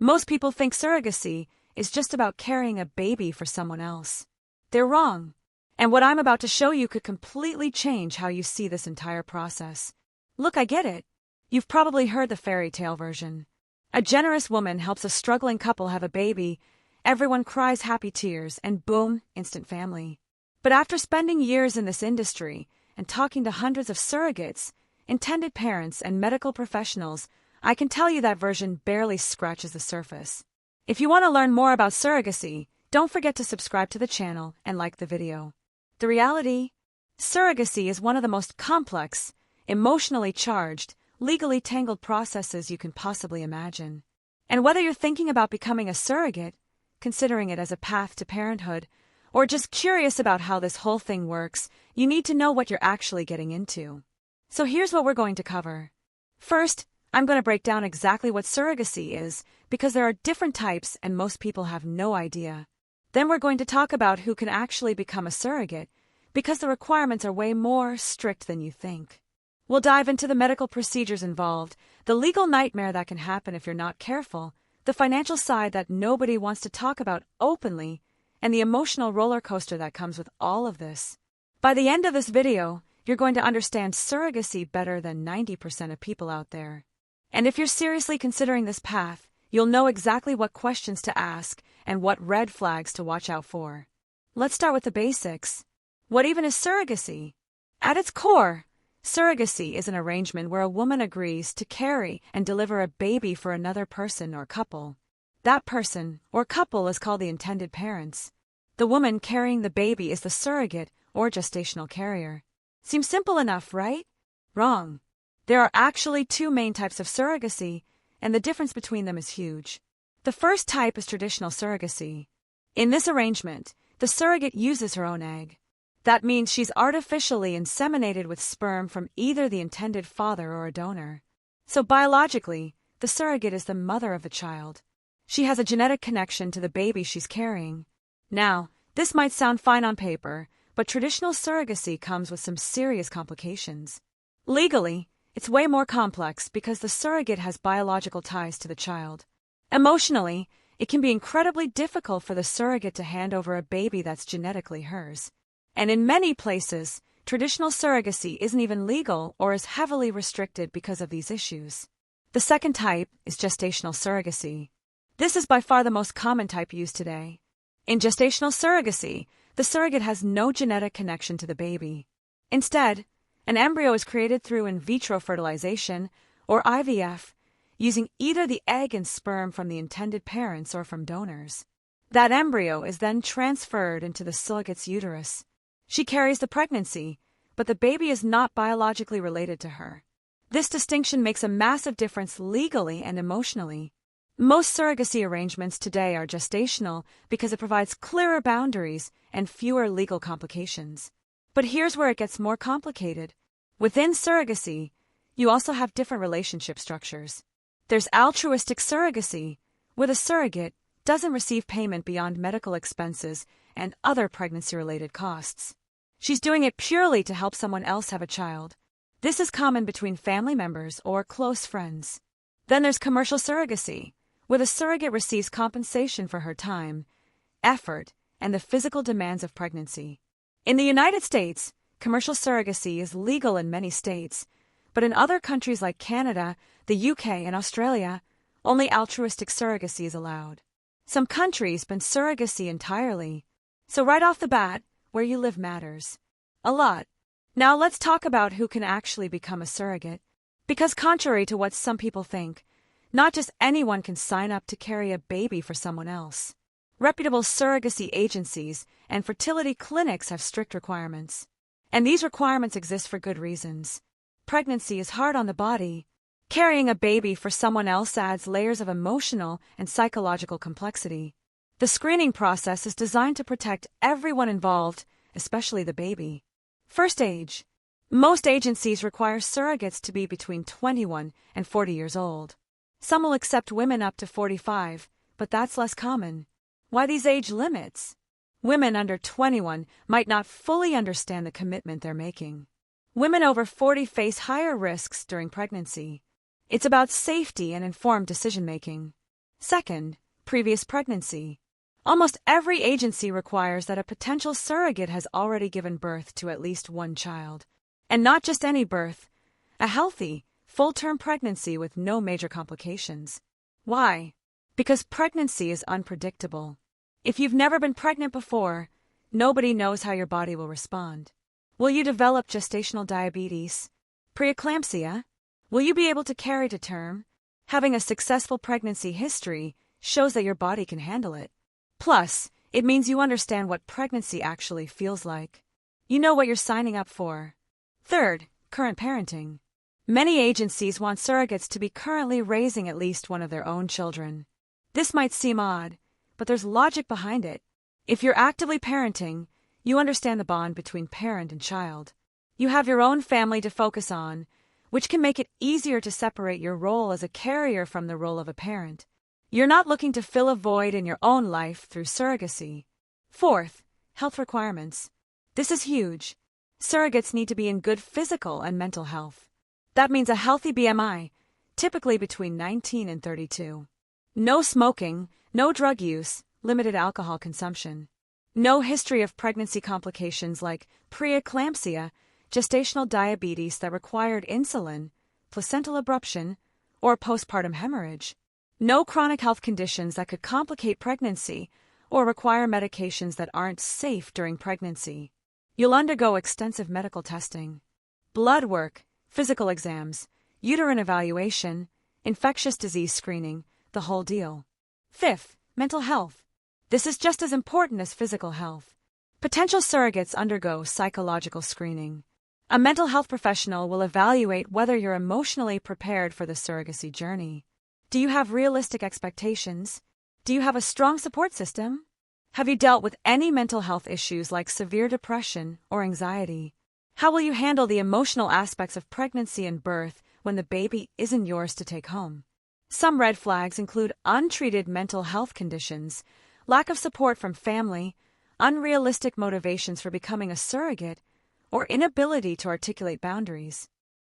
Most people think surrogacy is just about carrying a baby for someone else. They're wrong. And what I'm about to show you could completely change how you see this entire process. Look, I get it. You've probably heard the fairy tale version. A generous woman helps a struggling couple have a baby, everyone cries happy tears, and boom, instant family. But after spending years in this industry and talking to hundreds of surrogates, intended parents, and medical professionals, I can tell you that version barely scratches the surface. If you want to learn more about surrogacy, don't forget to subscribe to the channel and like the video. The reality? Surrogacy is one of the most complex, emotionally charged, legally tangled processes you can possibly imagine. And whether you're thinking about becoming a surrogate, considering it as a path to parenthood, or just curious about how this whole thing works, you need to know what you're actually getting into. So here's what we're going to cover. First, I'm going to break down exactly what surrogacy is, because there are different types and most people have no idea. Then we're going to talk about who can actually become a surrogate, because the requirements are way more strict than you think. We'll dive into the medical procedures involved, the legal nightmare that can happen if you're not careful, the financial side that nobody wants to talk about openly, and the emotional roller coaster that comes with all of this. By the end of this video, you're going to understand surrogacy better than 90% of people out there. And if you're seriously considering this path, you'll know exactly what questions to ask and what red flags to watch out for. Let's start with the basics. What even is surrogacy? At its core, surrogacy is an arrangement where a woman agrees to carry and deliver a baby for another person or couple. That person or couple is called the intended parents. The woman carrying the baby is the surrogate or gestational carrier. Seems simple enough, right? Wrong. There are actually two main types of surrogacy, and the difference between them is huge. The first type is traditional surrogacy. In this arrangement, the surrogate uses her own egg. That means she's artificially inseminated with sperm from either the intended father or a donor. So biologically, the surrogate is the mother of the child. She has a genetic connection to the baby she's carrying. Now, this might sound fine on paper, but traditional surrogacy comes with some serious complications. Legally, it's way more complex because the surrogate has biological ties to the child. Emotionally, it can be incredibly difficult for the surrogate to hand over a baby that's genetically hers. And in many places, traditional surrogacy isn't even legal or is heavily restricted because of these issues. The second type is gestational surrogacy. This is by far the most common type used today. In gestational surrogacy, the surrogate has no genetic connection to the baby. Instead, an embryo is created through in vitro fertilization, or IVF, using either the egg and sperm from the intended parents or from donors. That embryo is then transferred into the surrogate's uterus. She carries the pregnancy, but the baby is not biologically related to her. This distinction makes a massive difference legally and emotionally. Most surrogacy arrangements today are gestational because it provides clearer boundaries and fewer legal complications. But here's where it gets more complicated. Within surrogacy, you also have different relationship structures. There's altruistic surrogacy, where the surrogate doesn't receive payment beyond medical expenses and other pregnancy-related costs. She's doing it purely to help someone else have a child. This is common between family members or close friends. Then there's commercial surrogacy, where the surrogate receives compensation for her time, effort, and the physical demands of pregnancy. In the United States, commercial surrogacy is legal in many states, but in other countries like Canada, the UK, and Australia, only altruistic surrogacy is allowed. Some countries ban surrogacy entirely. So right off the bat, where you live matters. A lot. Now let's talk about who can actually become a surrogate. Because contrary to what some people think, not just anyone can sign up to carry a baby for someone else. Reputable surrogacy agencies and fertility clinics have strict requirements. And these requirements exist for good reasons. Pregnancy is hard on the body. Carrying a baby for someone else adds layers of emotional and psychological complexity. The screening process is designed to protect everyone involved, especially the baby. First age. Most agencies require surrogates to be between 21 and 40 years old. Some will accept women up to 45, but that's less common. Why these age limits? Women under 21 might not fully understand the commitment they're making. Women over 40 face higher risks during pregnancy. It's about safety and informed decision-making. Second, previous pregnancy. Almost every agency requires that a potential surrogate has already given birth to at least one child. And not just any birth, a healthy, full-term pregnancy with no major complications. Why? Because pregnancy is unpredictable. If you've never been pregnant before, nobody knows how your body will respond. Will you develop gestational diabetes? Preeclampsia? Will you be able to carry to term? Having a successful pregnancy history shows that your body can handle it. Plus, it means you understand what pregnancy actually feels like. You know what you're signing up for. Third, current parenting. Many agencies want surrogates to be currently raising at least one of their own children. This might seem odd, but there's logic behind it. If you're actively parenting, you understand the bond between parent and child. You have your own family to focus on, which can make it easier to separate your role as a carrier from the role of a parent. You're not looking to fill a void in your own life through surrogacy. Fourth, health requirements. This is huge. Surrogates need to be in good physical and mental health. That means a healthy BMI, typically between 19 and 32. No smoking, no drug use, limited alcohol consumption. No history of pregnancy complications like preeclampsia, gestational diabetes that required insulin, placental abruption, or postpartum hemorrhage. No chronic health conditions that could complicate pregnancy or require medications that aren't safe during pregnancy. You'll undergo extensive medical testing, blood work, physical exams, uterine evaluation, infectious disease screening, the whole deal. Fifth, mental health. This is just as important as physical health. Potential surrogates undergo psychological screening. A mental health professional will evaluate whether you're emotionally prepared for the surrogacy journey. Do you have realistic expectations? Do you have a strong support system? Have you dealt with any mental health issues like severe depression or anxiety? How will you handle the emotional aspects of pregnancy and birth when the baby isn't yours to take home? Some red flags include untreated mental health conditions, lack of support from family, unrealistic motivations for becoming a surrogate, or inability to articulate boundaries.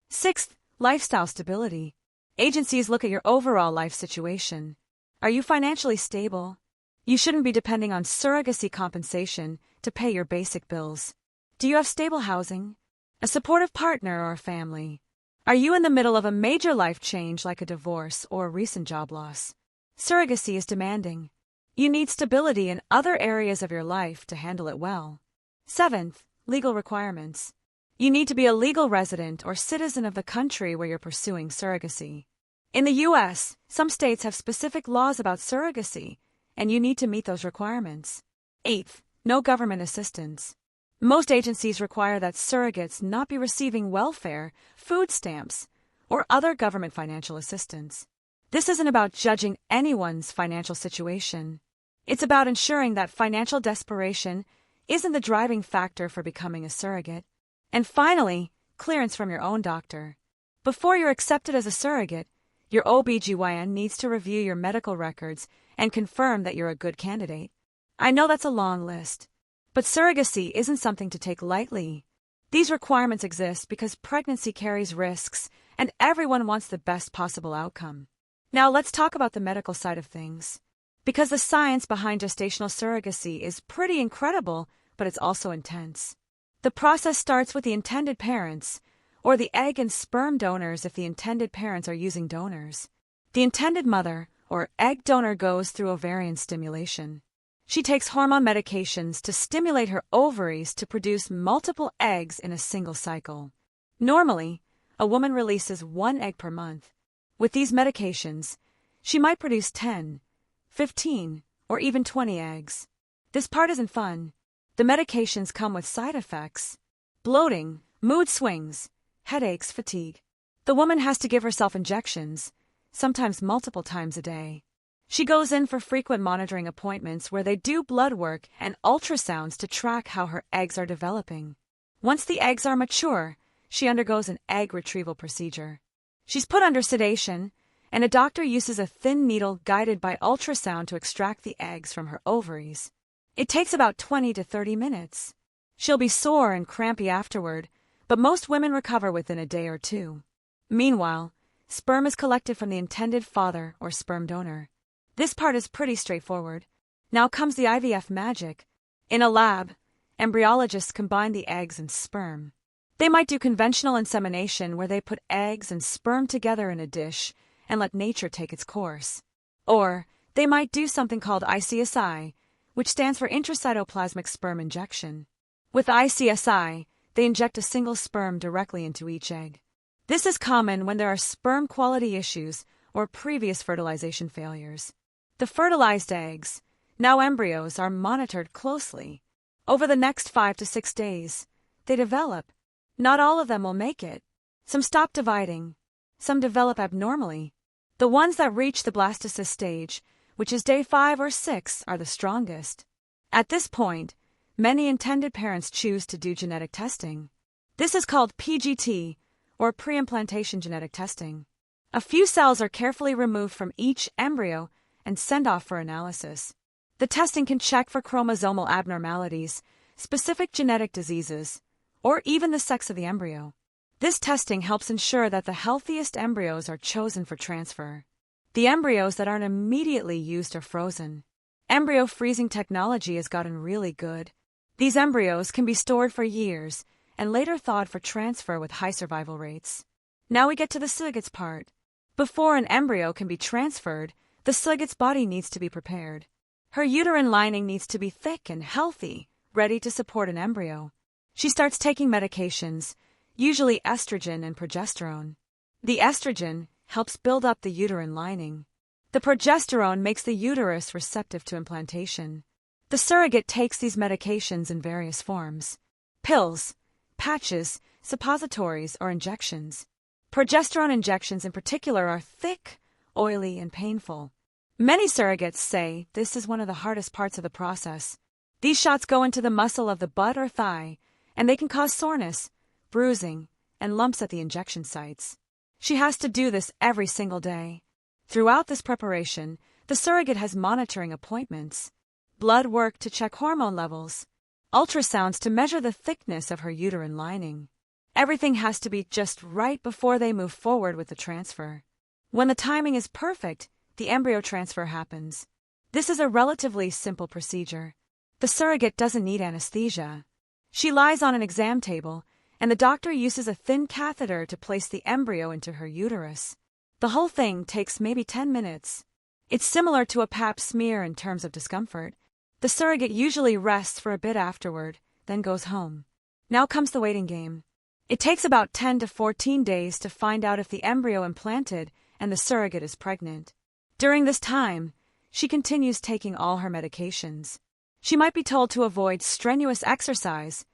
Sixth, lifestyle stability. Agencies look at your overall life situation. Are you financially stable? You shouldn't be depending on surrogacy compensation to pay your basic bills. Do you have stable housing? A supportive partner or a family? Are you in the middle of a major life change like a divorce or a recent job loss? Surrogacy is demanding. You need stability in other areas of your life to handle it well. Seventh, legal requirements. You need to be a legal resident or citizen of the country where you're pursuing surrogacy. In the U.S., some states have specific laws about surrogacy, and you need to meet those requirements. Eighth, no government assistance. Most agencies require that surrogates not be receiving welfare, food stamps, or other government financial assistance. This isn't about judging anyone's financial situation. It's about ensuring that financial desperation isn't the driving factor for becoming a surrogate. And finally, clearance from your own doctor. Before you're accepted as a surrogate, your OB/GYN needs to review your medical records and confirm that you're a good candidate. I know that's a long list, but surrogacy isn't something to take lightly. These requirements exist because pregnancy carries risks, and everyone wants the best possible outcome. Now let's talk about the medical side of things. Because the science behind gestational surrogacy is pretty incredible, but it's also intense. The process starts with the intended parents, or the egg and sperm donors if the intended parents are using donors. The intended mother, or egg donor, goes through ovarian stimulation. She takes hormone medications to stimulate her ovaries to produce multiple eggs in a single cycle. Normally, a woman releases 1 egg per month. With these medications, she might produce 10, 15, or even 20 eggs. This part isn't fun. The medications come with side effects: bloating, mood swings, headaches, fatigue. The woman has to give herself injections, sometimes multiple times a day. She goes in for frequent monitoring appointments where they do blood work and ultrasounds to track how her eggs are developing. Once the eggs are mature, she undergoes an egg retrieval procedure. She's put under sedation, and a doctor uses a thin needle guided by ultrasound to extract the eggs from her ovaries. It takes about 20 to 30 minutes. She'll be sore and crampy afterward, but most women recover within a day or two. Meanwhile, sperm is collected from the intended father or sperm donor. This part is pretty straightforward. Now comes the IVF magic. In a lab, embryologists combine the eggs and sperm. They might do conventional insemination where they put eggs and sperm together in a dish and let nature take its course. Or they might do something called ICSI, which stands for intracytoplasmic sperm injection. With ICSI, they inject a single sperm directly into each egg. This is common when there are sperm quality issues or previous fertilization failures. The fertilized eggs, now embryos, are monitored closely. Over the next 5 to 6 days, they develop. Not all of them will make it. Some stop dividing. Some develop abnormally. The ones that reach the blastocyst stage, which is day 5 or 6, are the strongest. At this point, many intended parents choose to do genetic testing. This is called PGT, or pre-implantation genetic testing. A few cells are carefully removed from each embryo and sent off for analysis. The testing can check for chromosomal abnormalities, specific genetic diseases, or even the sex of the embryo. This testing helps ensure that the healthiest embryos are chosen for transfer. The embryos that aren't immediately used are frozen. Embryo freezing technology has gotten really good. These embryos can be stored for years and later thawed for transfer with high survival rates. Now we get to the surrogate's part. Before an embryo can be transferred, the surrogate's body needs to be prepared. Her uterine lining needs to be thick and healthy, ready to support an embryo. She starts taking medications, usually estrogen and progesterone. The estrogen helps build up the uterine lining. The progesterone makes the uterus receptive to implantation. The surrogate takes these medications in various forms: pills, patches, suppositories, or injections. Progesterone injections in particular are thick, oily, and painful. Many surrogates say this is one of the hardest parts of the process. These shots go into the muscle of the butt or thigh, and they can cause soreness, bruising, and lumps at the injection sites. She has to do this every single day. Throughout this preparation, the surrogate has monitoring appointments, blood work to check hormone levels, ultrasounds to measure the thickness of her uterine lining. Everything has to be just right before they move forward with the transfer. When the timing is perfect, the embryo transfer happens. This is a relatively simple procedure. The surrogate doesn't need anesthesia. She lies on an exam table, and the doctor uses a thin catheter to place the embryo into her uterus. The whole thing takes maybe 10 minutes. It's similar to a pap smear in terms of discomfort. The surrogate usually rests for a bit afterward, then goes home. Now comes the waiting game. It takes about 10 to 14 days to find out if the embryo implanted and the surrogate is pregnant. During this time, she continues taking all her medications. She might be told to avoid strenuous exercise,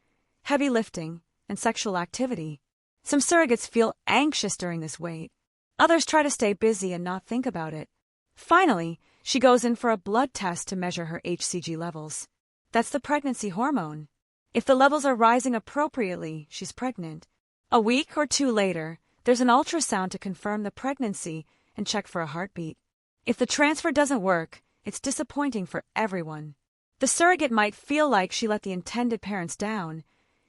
heavy lifting, and sexual activity. Some surrogates feel anxious during this wait. Others try to stay busy and not think about it. Finally, she goes in for a blood test to measure her HCG levels. That's the pregnancy hormone. If the levels are rising appropriately, she's pregnant. A week or 2 later, there's an ultrasound to confirm the pregnancy and check for a heartbeat. If the transfer doesn't work, it's disappointing for everyone. The surrogate might feel like she let the intended parents down,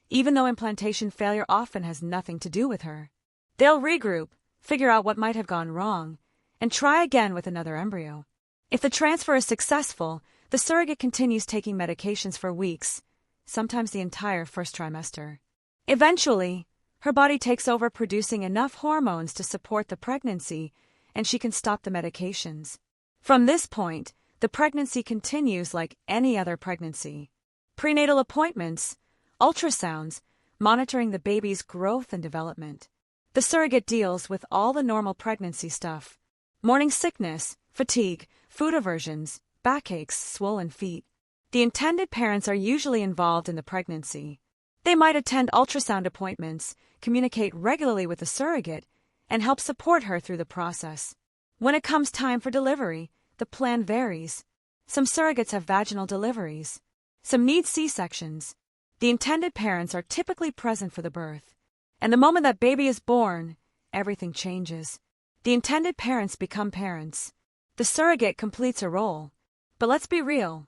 even though implantation failure often has nothing to do with her. They'll regroup, figure out what might have gone wrong, and try again with another embryo. If the transfer is successful, the surrogate continues taking medications for weeks, sometimes the entire first trimester. Eventually, her body takes over producing enough hormones to support the pregnancy, and she can stop the medications. From this point, the pregnancy continues like any other pregnancy. Prenatal appointments, ultrasounds, monitoring the baby's growth and development. The surrogate deals with all the normal pregnancy stuff: morning sickness, fatigue, food aversions, backaches, swollen feet. The intended parents are usually involved in the pregnancy. They might attend ultrasound appointments, communicate regularly with the surrogate, and help support her through the process. When it comes time for delivery, the plan varies. Some surrogates have vaginal deliveries. Some need C-sections. The intended parents are typically present for the birth. And the moment that baby is born, everything changes. The intended parents become parents. The surrogate completes a role. But let's be real.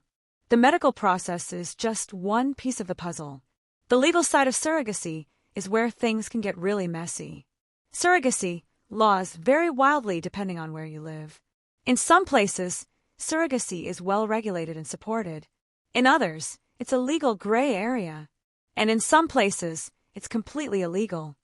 The medical process is just one piece of the puzzle. The legal side of surrogacy is where things can get really messy. Surrogacy laws vary wildly depending on where you live. In some places, surrogacy is well regulated and supported. In others, it's a legal gray area. And in some places, it's completely illegal.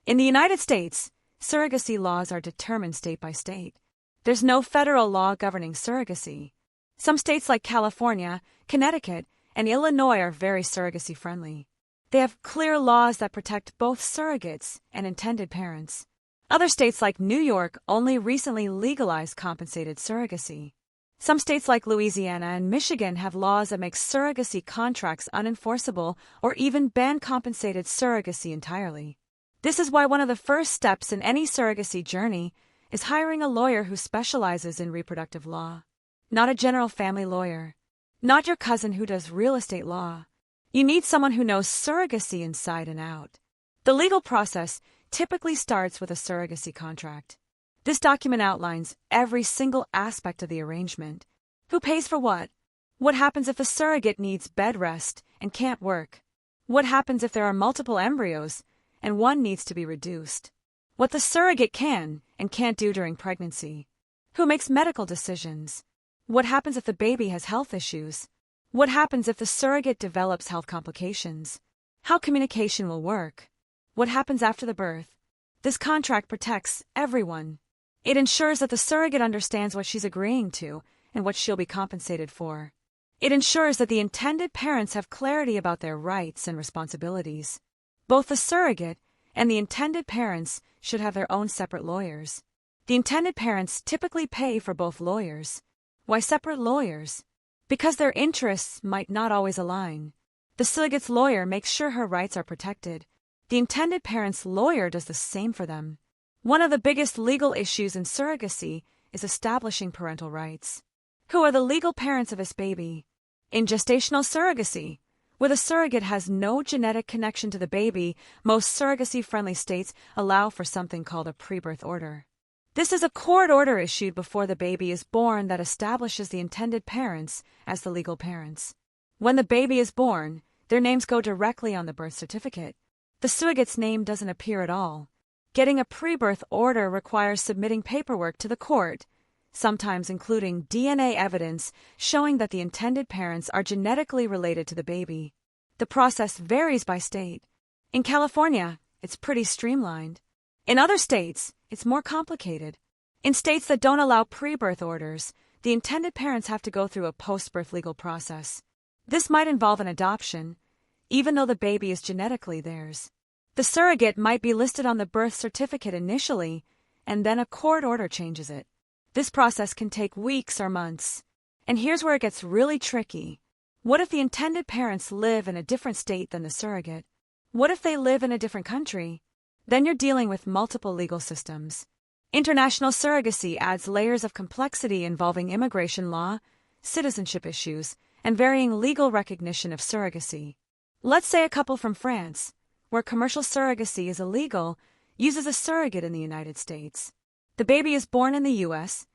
In the United States, surrogacy laws are determined state by state. There's no federal law governing surrogacy. Some states like California, Connecticut, and Illinois are very surrogacy-friendly. They have clear laws that protect both surrogates and intended parents. Other states like New York only recently legalized compensated surrogacy. Some states like Louisiana and Michigan have laws that make surrogacy contracts unenforceable or even ban compensated surrogacy entirely. This is why one of the first steps in any surrogacy journey is hiring a lawyer who specializes in reproductive law. Not a general family lawyer. Not your cousin who does real estate law. You need someone who knows surrogacy inside and out. The legal process typically starts with a surrogacy contract. This document outlines every single aspect of the arrangement. Who pays for what? What happens if the surrogate needs bed rest and can't work? What happens if there are multiple embryos and one needs to be reduced? What the surrogate can and can't do during pregnancy? Who makes medical decisions? What happens if the baby has health issues? What happens if the surrogate develops health complications? How communication will work? What happens after the birth? This contract protects everyone. It ensures that the surrogate understands what she's agreeing to and what she'll be compensated for. It ensures that the intended parents have clarity about their rights and responsibilities. Both the surrogate and the intended parents should have their own separate lawyers. The intended parents typically pay for both lawyers. Why separate lawyers? Because their interests might not always align. The surrogate's lawyer makes sure her rights are protected. The intended parent's lawyer does the same for them. One of the biggest legal issues in surrogacy is establishing parental rights. Who are the legal parents of this baby? In gestational surrogacy, where the surrogate has no genetic connection to the baby, most surrogacy-friendly states allow for something called a pre-birth order. This is a court order issued before the baby is born that establishes the intended parents as the legal parents. When the baby is born, their names go directly on the birth certificate. The surrogate's name doesn't appear at all. Getting a pre-birth order requires submitting paperwork to the court, sometimes including DNA evidence showing that the intended parents are genetically related to the baby. The process varies by state. In California, it's pretty streamlined. In other states, it's more complicated. In states that don't allow pre-birth orders, the intended parents have to go through a post-birth legal process. This might involve an adoption, even though the baby is genetically theirs. The surrogate might be listed on the birth certificate initially, and then a court order changes it. This process can take weeks or months. And here's where it gets really tricky. What if the intended parents live in a different state than the surrogate? What if they live in a different country? Then you're dealing with multiple legal systems. International surrogacy adds layers of complexity involving immigration law, citizenship issues, and varying legal recognition of surrogacy. Let's say a couple from France, where commercial surrogacy is illegal, uses a surrogate in the United States. The baby is born in the U.S.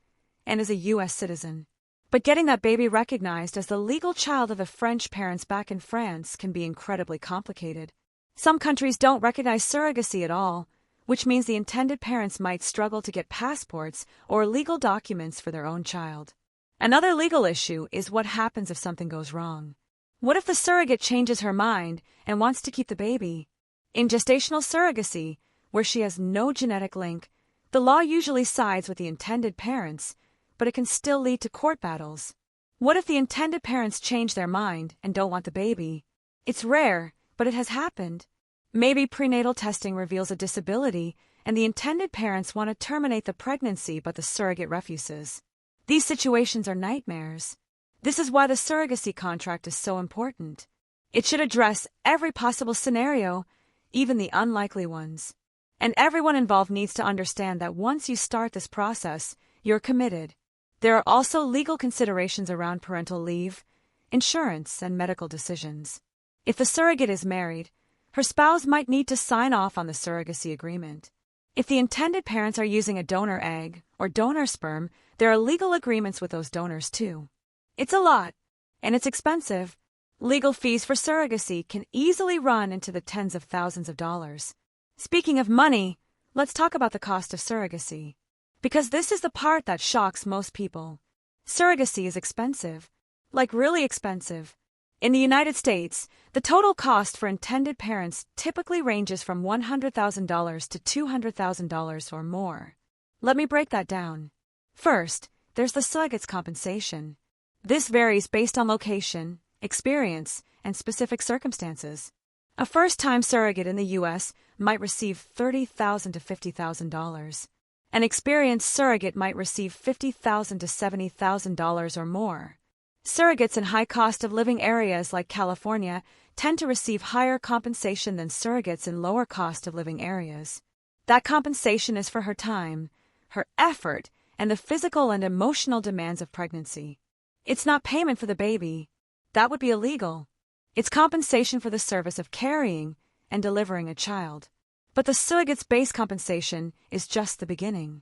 and is a U.S. citizen. But getting that baby recognized as the legal child of the French parents back in France can be incredibly complicated. Some countries don't recognize surrogacy at all, which means the intended parents might struggle to get passports or legal documents for their own child. Another legal issue is what happens if something goes wrong. What if the surrogate changes her mind and wants to keep the baby? In gestational surrogacy, where she has no genetic link, the law usually sides with the intended parents, but it can still lead to court battles. What if the intended parents change their mind and don't want the baby? It's rare, but it has happened. Maybe prenatal testing reveals a disability, and the intended parents want to terminate the pregnancy, but the surrogate refuses. These situations are nightmares. This is why the surrogacy contract is so important. It should address every possible scenario, even the unlikely ones. And everyone involved needs to understand that once you start this process, you're committed. There are also legal considerations around parental leave, insurance, and medical decisions. If the surrogate is married, her spouse might need to sign off on the surrogacy agreement. If the intended parents are using a donor egg or donor sperm, there are legal agreements with those donors too. It's a lot, and it's expensive. Legal fees for surrogacy can easily run into the tens of thousands of dollars. Speaking of money, let's talk about the cost of surrogacy. Because this is the part that shocks most people. Surrogacy is expensive. Like really expensive. In the United States, the total cost for intended parents typically ranges from $100,000 to $200,000 or more. Let me break that down. First, there's the surrogate's compensation. This varies based on location, experience, and specific circumstances. A first-time surrogate in the U.S. might receive $30,000 to $50,000. An experienced surrogate might receive $50,000 to $70,000 or more. Surrogates in high-cost-of-living areas like California tend to receive higher compensation than surrogates in lower-cost-of-living areas. That compensation is for her time, her effort, and the physical and emotional demands of pregnancy. It's not payment for the baby. That would be illegal. It's compensation for the service of carrying and delivering a child. But the surrogate's base compensation is just the beginning.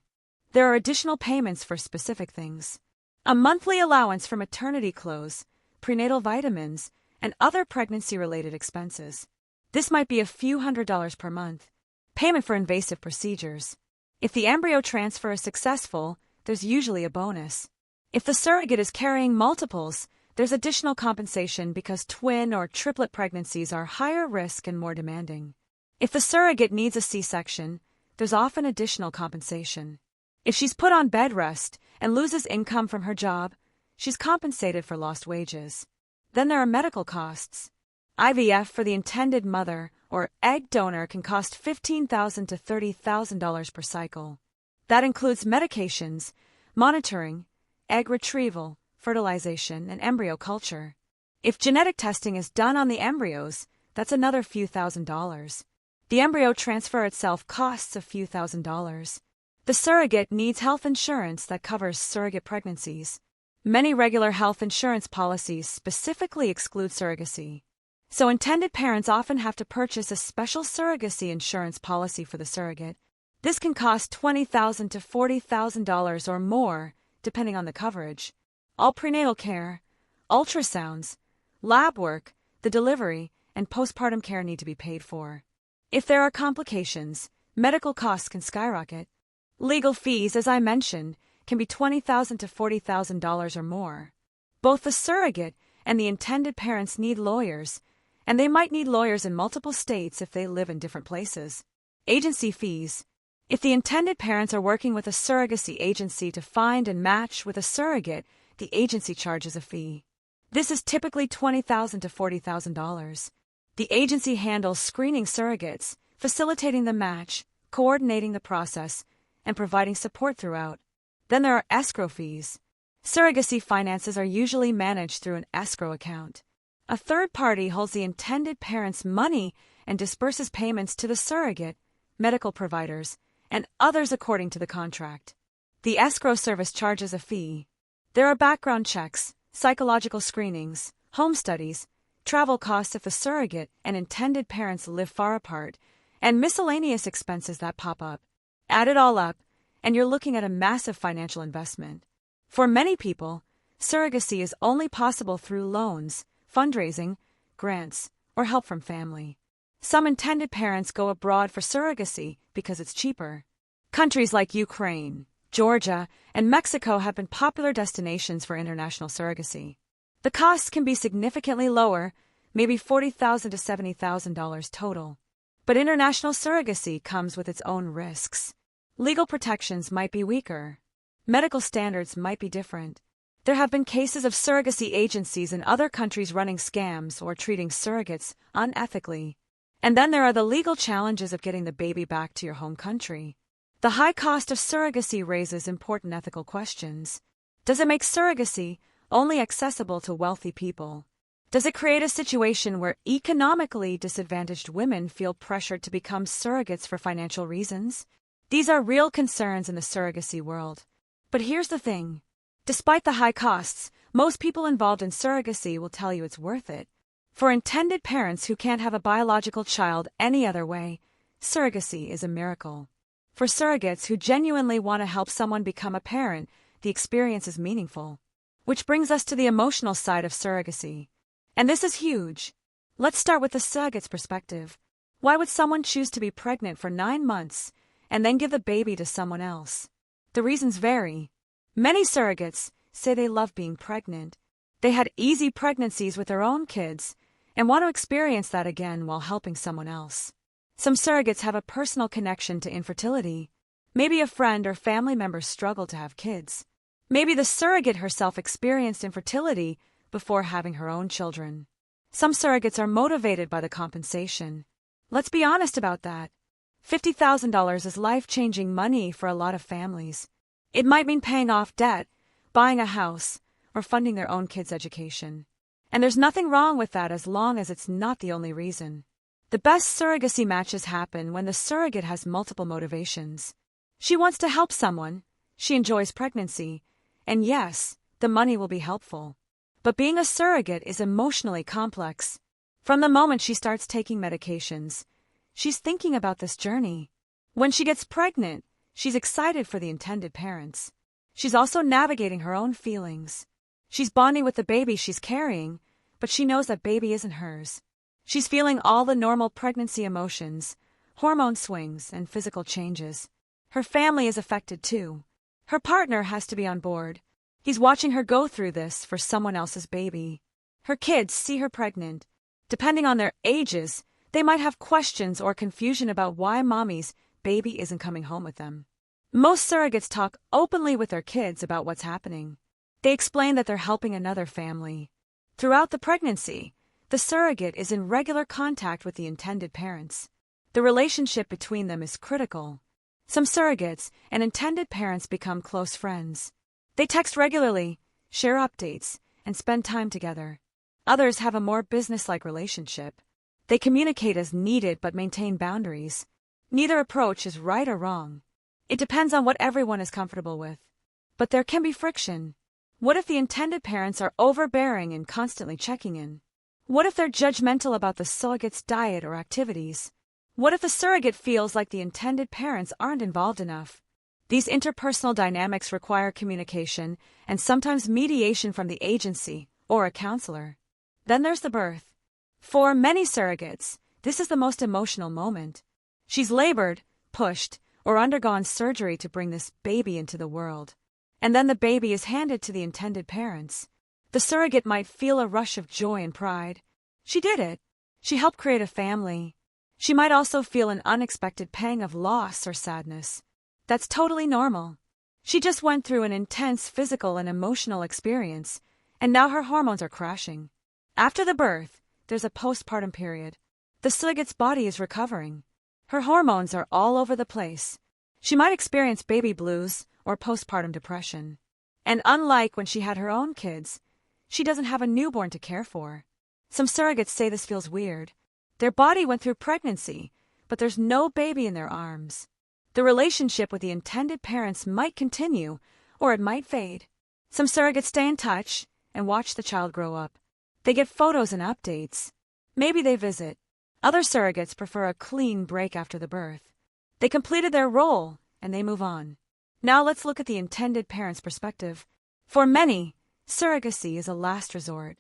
There are additional payments for specific things. A monthly allowance for maternity clothes, prenatal vitamins, and other pregnancy-related expenses. This might be a few $100s per month. Payment for invasive procedures. If the embryo transfer is successful, there's usually a bonus. If the surrogate is carrying multiples, there's additional compensation because twin or triplet pregnancies are higher risk and more demanding. If the surrogate needs a C-section, there's often additional compensation. If she's put on bed rest and loses income from her job, she's compensated for lost wages. Then there are medical costs. IVF for the intended mother or egg donor can cost $15,000 to $30,000 per cycle. That includes medications, monitoring, egg retrieval, fertilization, and embryo culture. If genetic testing is done on the embryos, that's another few $1,000s. The embryo transfer itself costs a few $1,000s. The surrogate needs health insurance that covers surrogate pregnancies. Many regular health insurance policies specifically exclude surrogacy. So intended parents often have to purchase a special surrogacy insurance policy for the surrogate. This can cost $20,000 to $40,000 or more, depending on the coverage. All prenatal care, ultrasounds, lab work, the delivery, and postpartum care need to be paid for. If there are complications, medical costs can skyrocket. Legal fees, as I mentioned, can be $20,000 to $40,000 or more. Both the surrogate and the intended parents need lawyers, and they might need lawyers in multiple states if they live in different places. Agency fees. If the intended parents are working with a surrogacy agency to find and match with a surrogate, the agency charges a fee. This is typically $20,000 to $40,000. The agency handles screening surrogates, facilitating the match, coordinating the process, and providing support throughout. Then there are escrow fees. Surrogacy finances are usually managed through an escrow account. A third party holds the intended parent's money and disperses payments to the surrogate, medical providers, and others according to the contract. The escrow service charges a fee. There are background checks, psychological screenings, home studies, travel costs if the surrogate and intended parents live far apart, and miscellaneous expenses that pop up. Add it all up, and you're looking at a massive financial investment. For many people, surrogacy is only possible through loans, fundraising, grants, or help from family. Some intended parents go abroad for surrogacy because it's cheaper. Countries like Ukraine, Georgia, and Mexico have been popular destinations for international surrogacy. The costs can be significantly lower, maybe $40,000 to $70,000 total. But international surrogacy comes with its own risks. Legal protections might be weaker. Medical standards might be different. There have been cases of surrogacy agencies in other countries running scams or treating surrogates unethically. And then there are the legal challenges of getting the baby back to your home country. The high cost of surrogacy raises important ethical questions. Does it make surrogacy only accessible to wealthy people? Does it create a situation where economically disadvantaged women feel pressured to become surrogates for financial reasons? These are real concerns in the surrogacy world. But here's the thing. Despite the high costs, most people involved in surrogacy will tell you it's worth it. For intended parents who can't have a biological child any other way, surrogacy is a miracle. For surrogates who genuinely want to help someone become a parent, the experience is meaningful. Which brings us to the emotional side of surrogacy. And this is huge. Let's start with the surrogate's perspective. Why would someone choose to be pregnant for 9 months and then give the baby to someone else? The reasons vary. Many surrogates say they love being pregnant. They had easy pregnancies with their own kids and want to experience that again while helping someone else. Some surrogates have a personal connection to infertility. Maybe a friend or family member struggled to have kids. Maybe the surrogate herself experienced infertility before having her own children. Some surrogates are motivated by the compensation. Let's be honest about that. $50,000 is life-changing money for a lot of families. It might mean paying off debt, buying a house, or funding their own kids' education. And there's nothing wrong with that as long as it's not the only reason. The best surrogacy matches happen when the surrogate has multiple motivations. She wants to help someone, she enjoys pregnancy, and yes, the money will be helpful. But being a surrogate is emotionally complex. From the moment she starts taking medications, she's thinking about this journey. When she gets pregnant, she's excited for the intended parents. She's also navigating her own feelings. She's bonding with the baby she's carrying, but she knows that baby isn't hers. She's feeling all the normal pregnancy emotions, hormone swings, and physical changes. Her family is affected too. Her partner has to be on board. He's watching her go through this for someone else's baby. Her kids see her pregnant. Depending on their ages, they might have questions or confusion about why mommy's baby isn't coming home with them. Most surrogates talk openly with their kids about what's happening. They explain that they're helping another family. Throughout the pregnancy, the surrogate is in regular contact with the intended parents. The relationship between them is critical. Some surrogates and intended parents become close friends. They text regularly, share updates, and spend time together. Others have a more business-like relationship. They communicate as needed but maintain boundaries. Neither approach is right or wrong. It depends on what everyone is comfortable with. But there can be friction. What if the intended parents are overbearing and constantly checking in? What if they're judgmental about the surrogate's diet or activities? What if the surrogate feels like the intended parents aren't involved enough? These interpersonal dynamics require communication and sometimes mediation from the agency or a counselor. Then there's the birth. For many surrogates, this is the most emotional moment. She's labored, pushed, or undergone surgery to bring this baby into the world. And then the baby is handed to the intended parents. The surrogate might feel a rush of joy and pride. She did it. She helped create a family. She might also feel an unexpected pang of loss or sadness. That's totally normal. She just went through an intense physical and emotional experience, and now her hormones are crashing. After the birth, there's a postpartum period. The surrogate's body is recovering. Her hormones are all over the place. She might experience baby blues or postpartum depression. And unlike when she had her own kids, she doesn't have a newborn to care for. Some surrogates say this feels weird. Their body went through pregnancy, but there's no baby in their arms. The relationship with the intended parents might continue, or it might fade. Some surrogates stay in touch and watch the child grow up. They get photos and updates. Maybe they visit. Other surrogates prefer a clean break after the birth. They completed their role, and they move on. Now let's look at the intended parents' perspective. For many, surrogacy is a last resort.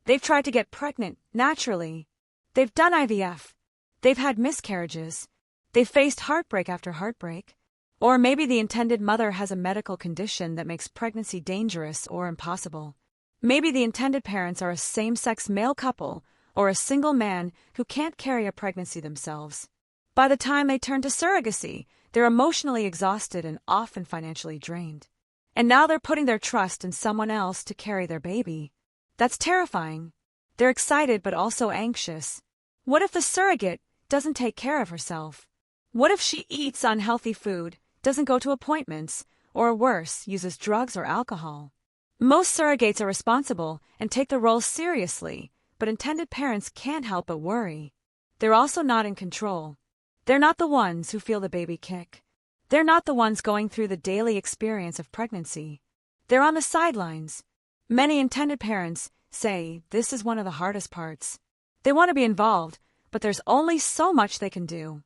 They've tried to get pregnant naturally. They've done IVF. They've had miscarriages. They've faced heartbreak after heartbreak. Or maybe the intended mother has a medical condition that makes pregnancy dangerous or impossible. Maybe the intended parents are a same-sex male couple or a single man who can't carry a pregnancy themselves. By the time they turn to surrogacy, they're emotionally exhausted and often financially drained. And now they're putting their trust in someone else to carry their baby. That's terrifying. They're excited but also anxious. What if the surrogate doesn't take care of herself? What if she eats unhealthy food, doesn't go to appointments, or worse, uses drugs or alcohol? Most surrogates are responsible and take the role seriously, but intended parents can't help but worry. They're also not in control. They're not the ones who feel the baby kick. They're not the ones going through the daily experience of pregnancy. They're on the sidelines. Many intended parents say this is one of the hardest parts. They want to be involved, but there's only so much they can do.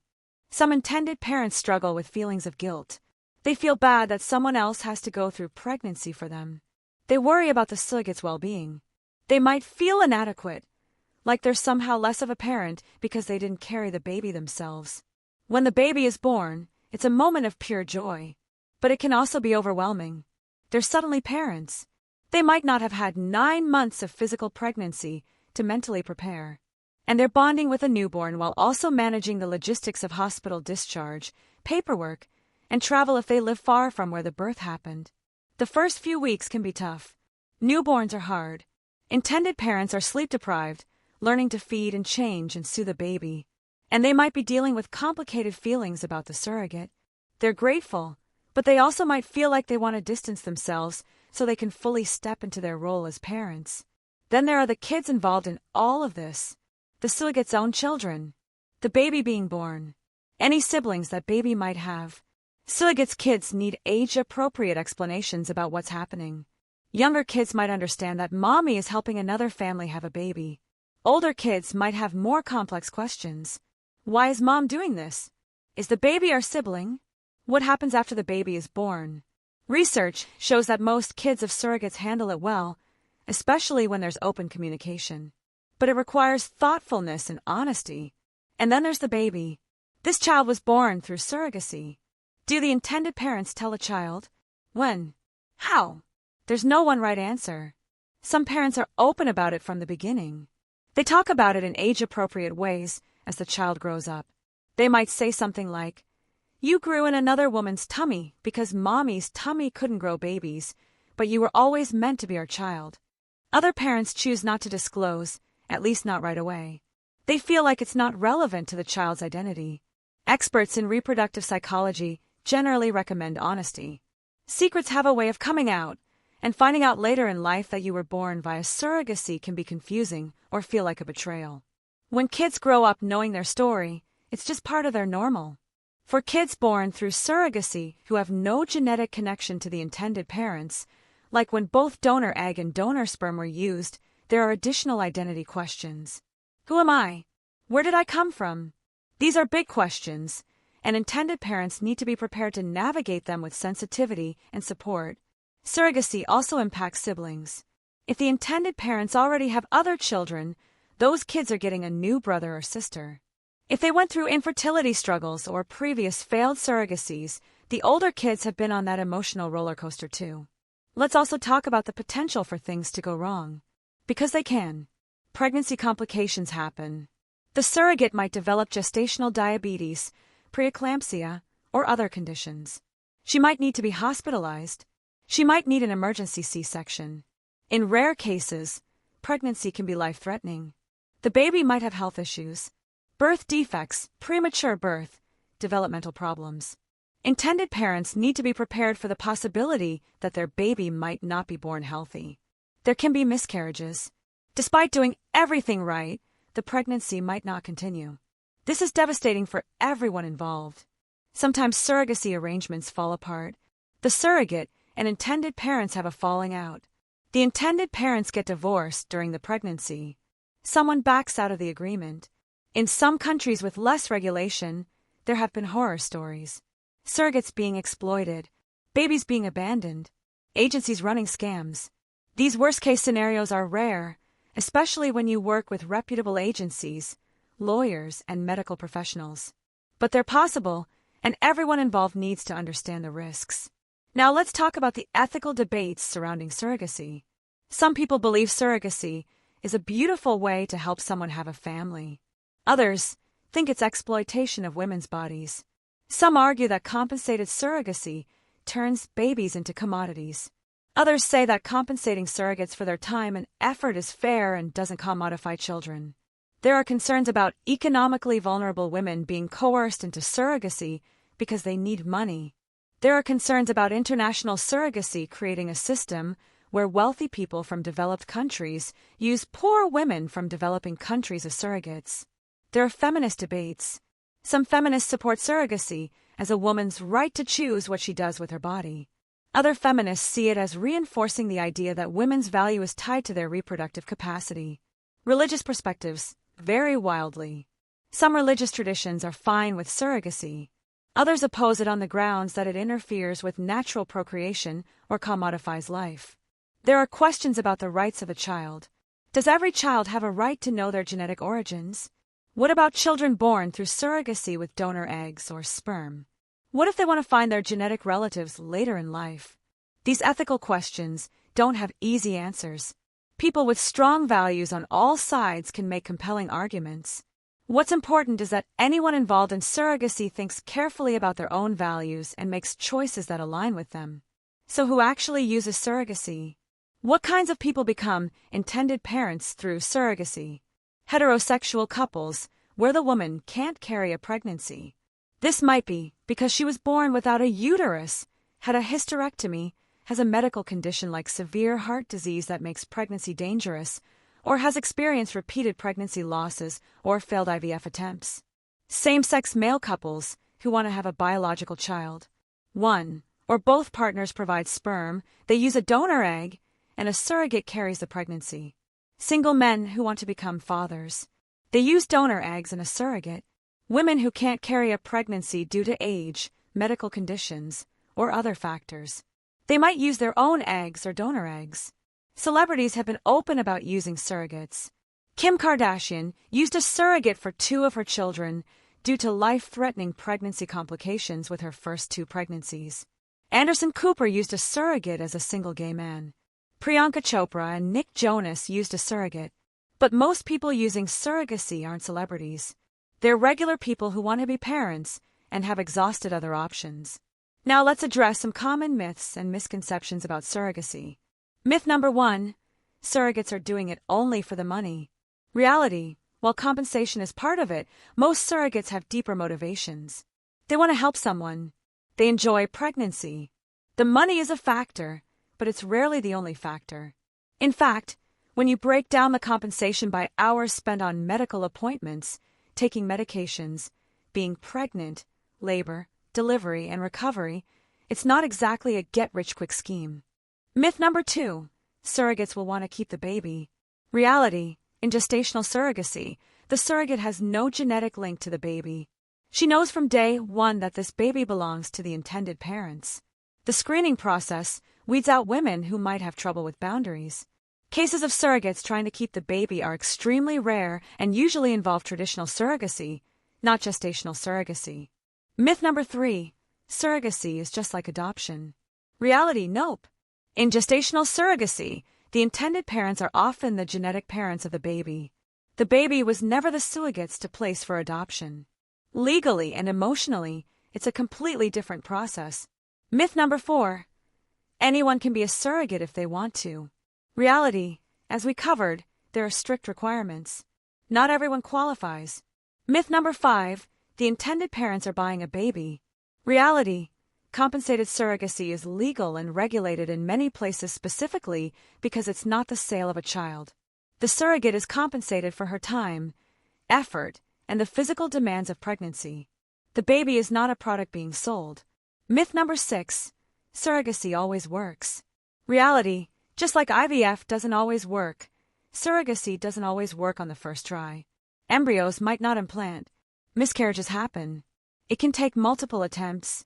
Some intended parents struggle with feelings of guilt. They feel bad that someone else has to go through pregnancy for them. They worry about the surrogate's well-being. They might feel inadequate, like they're somehow less of a parent because they didn't carry the baby themselves. When the baby is born, it's a moment of pure joy, but it can also be overwhelming. They're suddenly parents. They might not have had 9 months of physical pregnancy to mentally prepare. And they're bonding with a newborn while also managing the logistics of hospital discharge, paperwork, and travel if they live far from where the birth happened. The first few weeks can be tough. Newborns are hard. Intended parents are sleep-deprived, learning to feed and change and soothe the baby. And they might be dealing with complicated feelings about the surrogate. They're grateful, but they also might feel like they want to distance themselves so they can fully step into their role as parents. Then there are the kids involved in all of this. The surrogate's own children. The baby being born. Any siblings that baby might have. Surrogate's kids need age-appropriate explanations about what's happening. Younger kids might understand that mommy is helping another family have a baby. Older kids might have more complex questions. Why is mom doing this? Is the baby our sibling? What happens after the baby is born? Research shows that most kids of surrogates handle it well, especially when there's open communication. But it requires thoughtfulness and honesty. And then there's the baby. This child was born through surrogacy. Do the intended parents tell a child? When? How? There's no one right answer. Some parents are open about it from the beginning. They talk about it in age-appropriate ways as the child grows up. They might say something like, "You grew in another woman's tummy because mommy's tummy couldn't grow babies, but you were always meant to be our child." Other parents choose not to disclose, at least not right away. They feel like it's not relevant to the child's identity. Experts in reproductive psychology generally recommend honesty. Secrets have a way of coming out, and finding out later in life that you were born via surrogacy can be confusing or feel like a betrayal. When kids grow up knowing their story, it's just part of their normal. For kids born through surrogacy who have no genetic connection to the intended parents, like when both donor egg and donor sperm were used, there are additional identity questions. Who am I? Where did I come from? These are big questions, and intended parents need to be prepared to navigate them with sensitivity and support. Surrogacy also impacts siblings. If the intended parents already have other children, those kids are getting a new brother or sister. If they went through infertility struggles or previous failed surrogacies, the older kids have been on that emotional roller coaster too. Let's also talk about the potential for things to go wrong. Because they can. Pregnancy complications happen. The surrogate might develop gestational diabetes, preeclampsia, or other conditions. She might need to be hospitalized. She might need an emergency C-section. In rare cases, pregnancy can be life-threatening. The baby might have health issues, birth defects, premature birth, developmental problems. Intended parents need to be prepared for the possibility that their baby might not be born healthy. There can be miscarriages. Despite doing everything right, the pregnancy might not continue. This is devastating for everyone involved. Sometimes surrogacy arrangements fall apart. The surrogate and intended parents have a falling out. The intended parents get divorced during the pregnancy. Someone backs out of the agreement. In some countries with less regulation, there have been horror stories. Surrogates being exploited, babies being abandoned, agencies running scams. These worst-case scenarios are rare, especially when you work with reputable agencies, lawyers, and medical professionals. But they're possible, and everyone involved needs to understand the risks. Now let's talk about the ethical debates surrounding surrogacy. Some people believe surrogacy is a beautiful way to help someone have a family. Others think it's exploitation of women's bodies. Some argue that compensated surrogacy turns babies into commodities. Others say that compensating surrogates for their time and effort is fair and doesn't commodify children. There are concerns about economically vulnerable women being coerced into surrogacy because they need money. There are concerns about international surrogacy creating a system where wealthy people from developed countries use poor women from developing countries as surrogates. There are feminist debates. Some feminists support surrogacy as a woman's right to choose what she does with her body. Other feminists see it as reinforcing the idea that women's value is tied to their reproductive capacity. Religious perspectives vary wildly. Some religious traditions are fine with surrogacy. Others oppose it on the grounds that it interferes with natural procreation or commodifies life. There are questions about the rights of a child. Does every child have a right to know their genetic origins? What about children born through surrogacy with donor eggs or sperm? What if they want to find their genetic relatives later in life? These ethical questions don't have easy answers. People with strong values on all sides can make compelling arguments. What's important is that anyone involved in surrogacy thinks carefully about their own values and makes choices that align with them. So who actually uses surrogacy? What kinds of people become intended parents through surrogacy? Heterosexual couples, where the woman can't carry a pregnancy. This might be because she was born without a uterus, had a hysterectomy, has a medical condition like severe heart disease that makes pregnancy dangerous, or has experienced repeated pregnancy losses or failed IVF attempts. Same-sex male couples who want to have a biological child. One or both partners provide sperm, they use a donor egg, and a surrogate carries the pregnancy. Single men who want to become fathers. They use donor eggs and a surrogate. Women who can't carry a pregnancy due to age, medical conditions, or other factors. They might use their own eggs or donor eggs. Celebrities have been open about using surrogates. Kim Kardashian used a surrogate for 2 of her children due to life-threatening pregnancy complications with her first 2 pregnancies. Anderson Cooper used a surrogate as a single gay man. Priyanka Chopra and Nick Jonas used a surrogate. But most people using surrogacy aren't celebrities. They're regular people who want to be parents and have exhausted other options. Now let's address some common myths and misconceptions about surrogacy. Myth number 1. Surrogates are doing it only for the money. Reality: while compensation is part of it, most surrogates have deeper motivations. They want to help someone. They enjoy pregnancy. The money is a factor, but it's rarely the only factor. In fact, when you break down the compensation by hours spent on medical appointments, taking medications, being pregnant, labor, delivery, and recovery, it's not exactly a get-rich-quick scheme. Myth number 2. Surrogates will want to keep the baby. Reality: in gestational surrogacy, the surrogate has no genetic link to the baby. She knows from day 1 that this baby belongs to the intended parents. The screening process weeds out women who might have trouble with boundaries. Cases of surrogates trying to keep the baby are extremely rare and usually involve traditional surrogacy, not gestational surrogacy. Myth number 3. Surrogacy is just like adoption. Reality: nope. In gestational surrogacy, the intended parents are often the genetic parents of the baby. The baby was never the surrogate's to place for adoption. Legally and emotionally, it's a completely different process. Myth number 4. Anyone can be a surrogate if they want to. Reality: as we covered, there are strict requirements. Not everyone qualifies. Myth number 5. The intended parents are buying a baby. Reality: compensated surrogacy is legal and regulated in many places specifically because it's not the sale of a child. The surrogate is compensated for her time, effort, and the physical demands of pregnancy. The baby is not a product being sold. Myth number 6. Surrogacy always works. Reality: just like IVF doesn't always work, surrogacy doesn't always work on the first try. Embryos might not implant. Miscarriages happen. It can take multiple attempts,